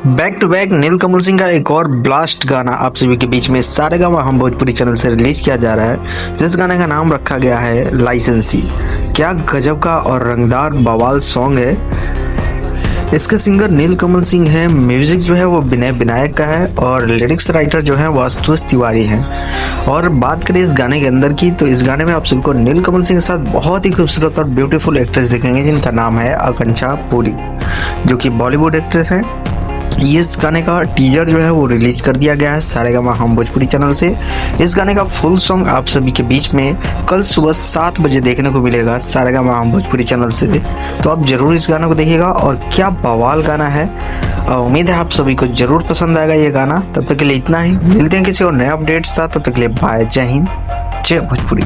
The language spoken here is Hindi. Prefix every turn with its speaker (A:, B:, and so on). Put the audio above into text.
A: बैक टू बैक नीलकमल सिंह का एक और ब्लास्ट गाना आप सभी के बीच में सारेगामा हम भोजपुरी चैनल से रिलीज किया जा रहा है, जिस गाने का नाम रखा गया है लाइसेंसी। क्या गजब का और रंगदार बवाल सॉन्ग है। इसके सिंगर नीलकमल सिंह है, म्यूजिक जो है वो विनय विनायक का है और लिरिक्स राइटर जो है वो आशुतोष तिवारी हैं। और बात करें इस गाने के अंदर की, तो इस गाने में आप सबको नीलकमल सिंह के साथ बहुत ही खूबसूरत और ब्यूटीफुल एक्ट्रेस दिखेंगे, जिनका नाम है आकांक्षा पुरी, जो कि बॉलीवुड एक्ट्रेस हैं। इस गाने का टीजर जो है वो रिलीज कर दिया गया है सारेगामा हम भोजपुरी चैनल से। इस गाने का फुल सॉन्ग आप सभी के बीच में कल सुबह 7 बजे देखने को मिलेगा सारेगामा हम भोजपुरी चैनल से। तो आप जरूर इस गाने को देखिएगा और क्या बवाल गाना है। उम्मीद है आप सभी को जरूर पसंद आएगा ये गाना। तब तक के लिए इतना ही, मिलते हैं किसी और नए अपडेट साथ। तब तक के लिए बाय, जय हिंद, जय भोजपुरी।